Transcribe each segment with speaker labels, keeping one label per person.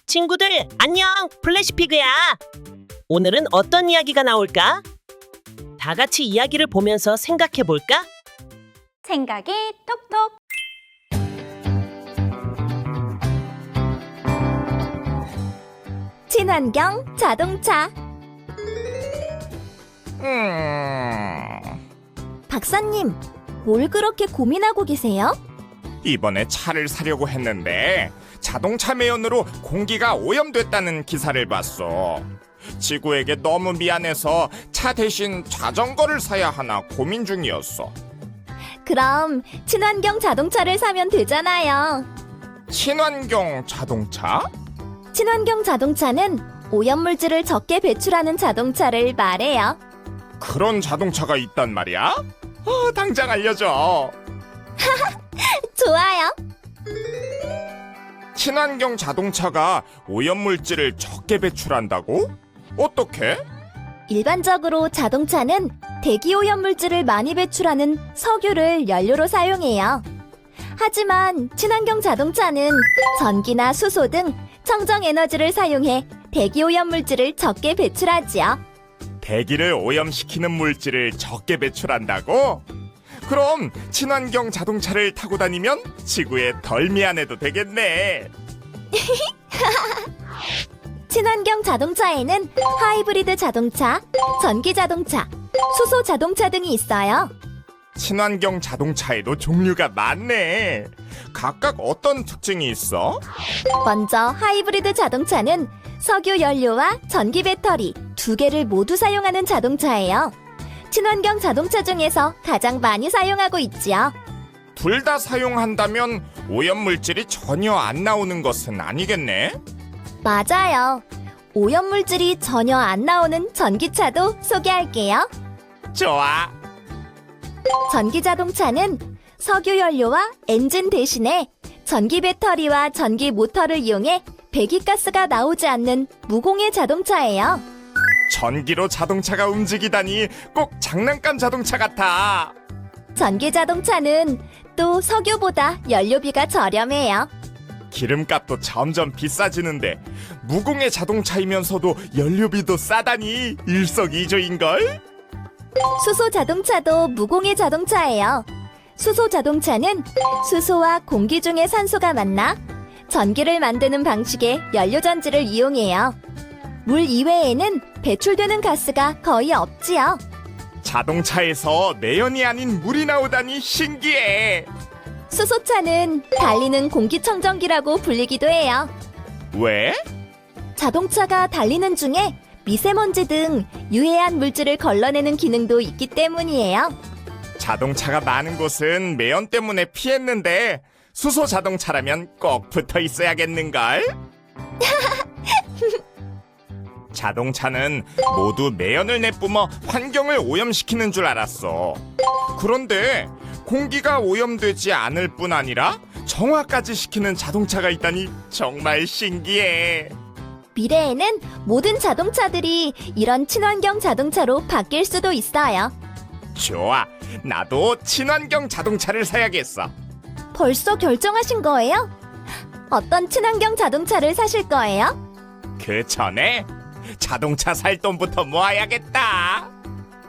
Speaker 1: 친구들, 안녕! 플래시피그야! 오늘은 어떤 이야기가 나올까? 다 같이 이야기를 보면서 생각해 볼까?
Speaker 2: 생각이 톡톡. 친환경 자동차. 박사님, 뭘 그렇게 고민하고 계세요?
Speaker 3: 이번에 차를 사려고 했는데 자동차 매연으로 공기가 오염됐다는 기사를 봤어. 지구에게 너무 미안해서 차 대신 자전거를 사야 하나 고민 중이었어.
Speaker 2: 그럼 친환경 자동차를 사면 되잖아요.
Speaker 3: 친환경 자동차?
Speaker 2: 친환경 자동차는 오염물질을 적게 배출하는 자동차를 말해요.
Speaker 3: 그런 자동차가 있단 말이야? 당장 알려줘.
Speaker 2: 좋아요.
Speaker 3: 친환경 자동차가 오염물질을 적게 배출한다고? 어떻게?
Speaker 2: 일반적으로 자동차는 대기오염물질을 많이 배출하는 석유를 연료로 사용해요. 하지만 친환경 자동차는 전기나 수소 등 청정에너지를 사용해 대기오염물질을 적게 배출하지요.
Speaker 3: 대기를 오염시키는 물질을 적게 배출한다고? 그럼 친환경 자동차를 타고 다니면 지구에 덜 미안해도 되겠네.
Speaker 2: 친환경 자동차에는 하이브리드 자동차, 전기 자동차, 수소 자동차 등이 있어요.
Speaker 3: 친환경 자동차에도 종류가 많네. 각각 어떤 특징이 있어?
Speaker 2: 먼저 하이브리드 자동차는 석유 연료와 전기 배터리 두 개를 모두 사용하는 자동차예요. 친환경 자동차 중에서 가장 많이 사용하고 있지요.
Speaker 3: 둘 다 사용한다면 오염물질이 전혀 안 나오는 것은 아니겠네?
Speaker 2: 맞아요. 오염물질이 전혀 안 나오는 전기차도 소개할게요.
Speaker 3: 좋아.
Speaker 2: 전기 자동차는 석유 연료와 엔진 대신에 전기 배터리와 전기 모터를 이용해 배기가스가 나오지 않는 무공해 자동차예요.
Speaker 3: 전기로 자동차가 움직이다니 꼭 장난감 자동차 같아.
Speaker 2: 전기 자동차는 또 석유보다 연료비가 저렴해요.
Speaker 3: 기름값도 점점 비싸지는데 무공해 자동차이면서도 연료비도 싸다니 일석이조인걸?
Speaker 2: 수소 자동차도 무공해 자동차예요. 수소 자동차는 수소와 공기 중에 산소가 만나 전기를 만드는 방식의 연료 전지를 이용해요. 물 이외에는 배출되는 가스가 거의 없지요.
Speaker 3: 자동차에서 매연이 아닌 물이 나오다니 신기해.
Speaker 2: 수소차는 달리는 공기청정기라고 불리기도 해요.
Speaker 3: 왜?
Speaker 2: 자동차가 달리는 중에 미세먼지 등 유해한 물질을 걸러내는 기능도 있기 때문이에요.
Speaker 3: 자동차가 많은 곳은 매연 때문에 피했는데 수소 자동차라면 꼭 붙어 있어야겠는걸? 자동차는 모두 매연을 내뿜어 환경을 오염시키는 줄 알았어. 그런데 공기가 오염되지 않을 뿐 아니라 정화까지 시키는 자동차가 있다니 정말 신기해.
Speaker 2: 미래에는 모든 자동차들이 이런 친환경 자동차로 바뀔 수도 있어요.
Speaker 3: 좋아, 나도 친환경 자동차를 사야겠어.
Speaker 2: 벌써 결정하신 거예요? 어떤 친환경 자동차를 사실 거예요?
Speaker 3: 그 전에 자동차 살 돈부터 모아야겠다.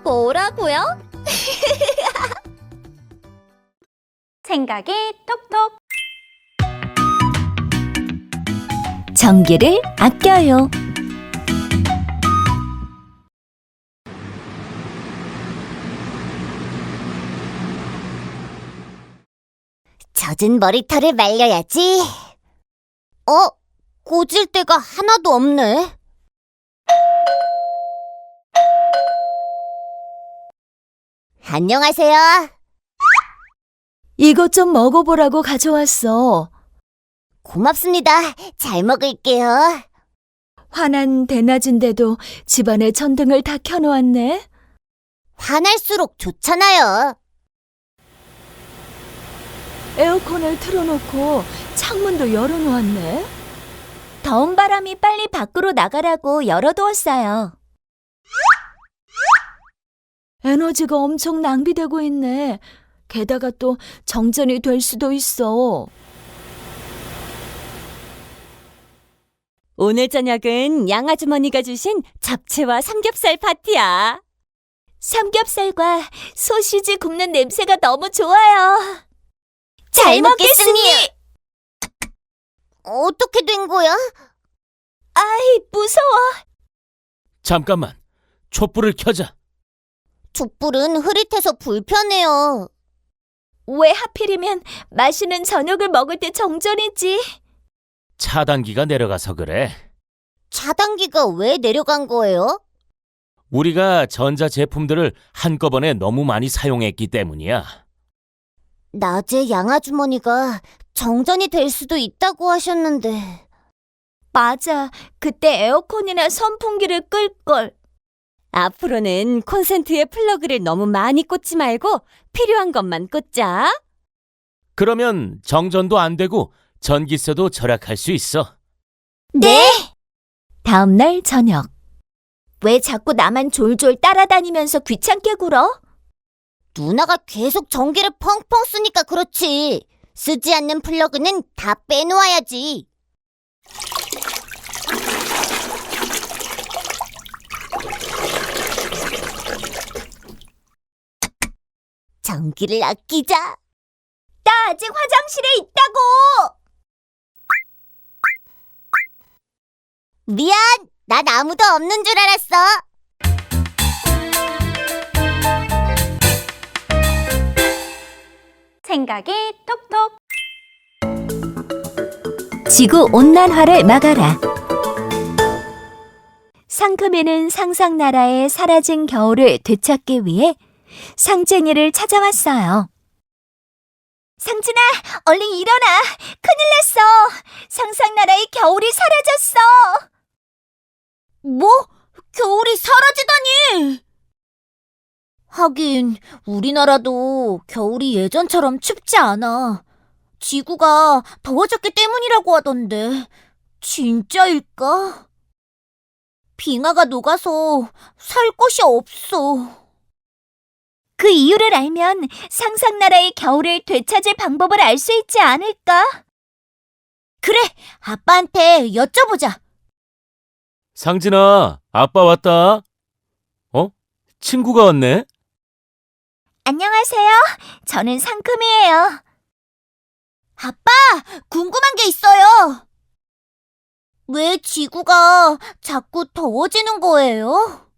Speaker 2: 뭐라고요? 생각이 톡톡. 전기를 아껴요.
Speaker 4: 젖은 머리털을 말려야지. 꽂을 데가 하나도 없네. 안녕하세요.
Speaker 5: 이것 좀 먹어보라고 가져왔어.
Speaker 4: 고맙습니다. 잘 먹을게요.
Speaker 5: 환한 대낮인데도 집안에 전등을 다 켜놓았네.
Speaker 4: 화날수록 좋잖아요.
Speaker 5: 에어컨을 틀어놓고 창문도 열어놓았네.
Speaker 2: 더운 바람이 빨리 밖으로 나가라고 열어두었어요.
Speaker 5: 에너지가 엄청 낭비되고 있네. 게다가 또 정전이 될 수도 있어.
Speaker 6: 오늘 저녁은 양아주머니가 주신 잡채와 삼겹살 파티야.
Speaker 2: 삼겹살과 소시지 굽는 냄새가 너무 좋아요.
Speaker 4: 잘 먹겠습니다. 어떻게 된 거야?
Speaker 2: 아이, 무서워.
Speaker 7: 잠깐만, 촛불을 켜자.
Speaker 4: 촛불은 흐릿해서 불편해요.
Speaker 2: 왜 하필이면 맛있는 저녁을 먹을 때 정전이지?
Speaker 7: 차단기가 내려가서 그래.
Speaker 4: 차단기가 왜 내려간 거예요?
Speaker 7: 우리가 전자제품들을 한꺼번에 너무 많이 사용했기 때문이야.
Speaker 4: 낮에 양아주머니가 정전이 될 수도 있다고 하셨는데.
Speaker 2: 맞아. 그때 에어컨이나 선풍기를 끌걸.
Speaker 6: 앞으로는 콘센트에 플러그를 너무 많이 꽂지 말고 필요한 것만 꽂자.
Speaker 7: 그러면 정전도 안 되고 전기세도 절약할 수 있어.
Speaker 4: 네?
Speaker 2: 다음 날 저녁. 왜 자꾸 나만 졸졸 따라다니면서 귀찮게 굴어?
Speaker 4: 누나가 계속 전기를 펑펑 쓰니까 그렇지. 쓰지 않는 플러그는 다 빼놓아야지. 전기를 아끼자.
Speaker 2: 나 아직 화장실에 있다고!
Speaker 4: 미안, 난 아무도 없는 줄 알았어.
Speaker 6: 생각이 톡톡.
Speaker 2: 지구 온난화를 막아라. 상큼이는 상상나라의 사라진 겨울을 되찾기 위해 상쟁이를 찾아왔어요. 상진아, 얼른 일어나. 큰일 났어. 상상나라의 겨울이 사라졌어. 뭐? 겨울이 사라지다니? 하긴 우리나라도 겨울이 예전처럼 춥지 않아. 지구가 더워졌기 때문이라고 하던데 진짜일까? 빙하가 녹아서 살 곳이 없어. 그 이유를 알면 상상나라의 겨울을 되찾을 방법을 알 수 있지 않을까? 그래, 아빠한테 여쭤보자.
Speaker 7: 상진아, 아빠 왔다. 친구가 왔네?
Speaker 2: 안녕하세요. 저는 상큼이에요. 아빠, 궁금한 게 있어요. 왜 지구가 자꾸 더워지는 거예요?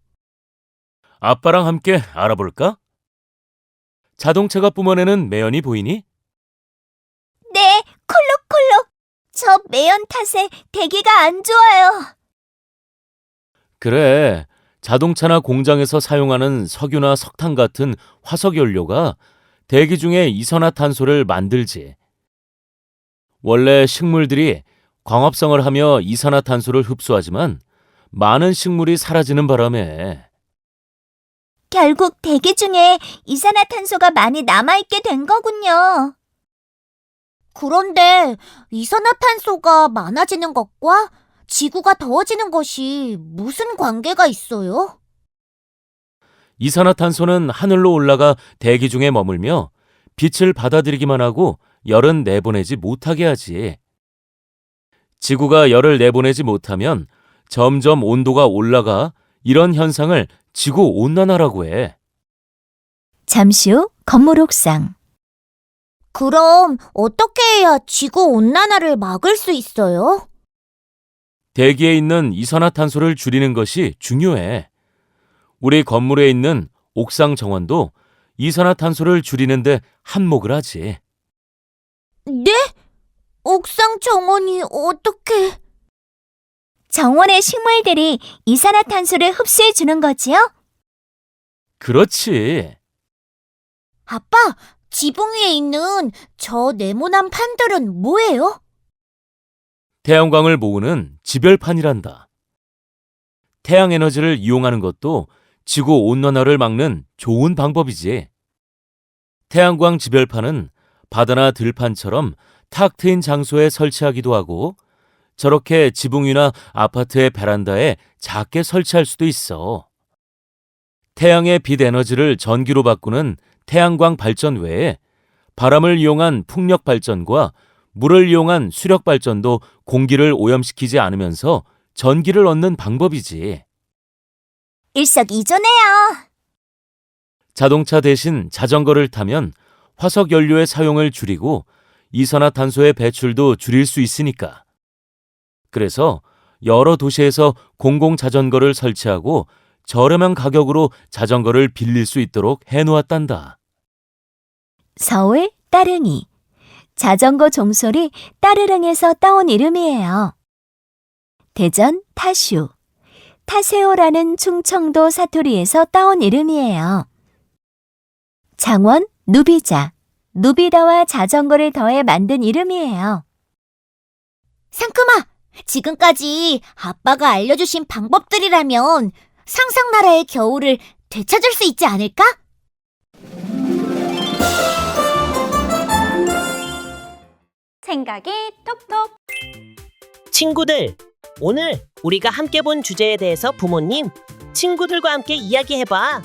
Speaker 7: 아빠랑 함께 알아볼까? 자동차가 뿜어내는 매연이 보이니?
Speaker 2: 네, 콜록콜록. 저 매연 탓에 대기가 안 좋아요.
Speaker 7: 그래, 자동차나 공장에서 사용하는 석유나 석탄 같은 화석 연료가 대기 중에 이산화탄소를 만들지. 원래 식물들이 광합성을 하며 이산화탄소를 흡수하지만 많은 식물이 사라지는 바람에
Speaker 2: 결국 대기 중에 이산화탄소가 많이 남아있게 된 거군요. 그런데 이산화탄소가 많아지는 것과 지구가 더워지는 것이 무슨 관계가 있어요?
Speaker 7: 이산화탄소는 하늘로 올라가 대기 중에 머물며 빛을 받아들이기만 하고 열은 내보내지 못하게 하지. 지구가 열을 내보내지 못하면 점점 온도가 올라가 이런 현상을 지구온난화라고 해.
Speaker 2: 잠시 후 건물 옥상. 그럼 어떻게 해야 지구온난화를 막을 수 있어요?
Speaker 7: 대기에 있는 이산화탄소를 줄이는 것이 중요해. 우리 건물에 있는 옥상 정원도 이산화탄소를 줄이는데 한몫을 하지.
Speaker 2: 네? 옥상 정원이 어떻게? 정원의 식물들이 이산화탄소를 흡수해 주는 거지요?
Speaker 7: 그렇지.
Speaker 2: 아빠, 지붕 위에 있는 저 네모난 판들은 뭐예요?
Speaker 7: 태양광을 모으는 지별판이란다. 태양 에너지를 이용하는 것도 지구 온난화를 막는 좋은 방법이지. 태양광 지별판은 바다나 들판처럼 탁 트인 장소에 설치하기도 하고 저렇게 지붕 위나 아파트의 베란다에 작게 설치할 수도 있어. 태양의 빛 에너지를 전기로 바꾸는 태양광 발전 외에 바람을 이용한 풍력 발전과 물을 이용한 수력 발전도 공기를 오염시키지 않으면서 전기를 얻는 방법이지.
Speaker 4: 일석이조네요.
Speaker 7: 자동차 대신 자전거를 타면 화석 연료의 사용을 줄이고 이산화탄소의 배출도 줄일 수 있으니까. 그래서 여러 도시에서 공공 자전거를 설치하고 저렴한 가격으로 자전거를 빌릴 수 있도록 해놓았단다.
Speaker 2: 서울 따릉이. 자전거 종소리 따르릉에서 따온 이름이에요. 대전 타슈. 타세오라는 충청도 사투리에서 따온 이름이에요. 장원 누비자. 누비다와 자전거를 더해 만든 이름이에요.
Speaker 4: 상큼아, 지금까지 아빠가 알려주신 방법들이라면 상상나라의 겨울을 되찾을 수 있지 않을까?
Speaker 6: 생각이 톡톡.
Speaker 1: 친구들, 오늘 우리가 함께 본 주제에 대해서 부모님, 친구들과 함께 이야기해봐.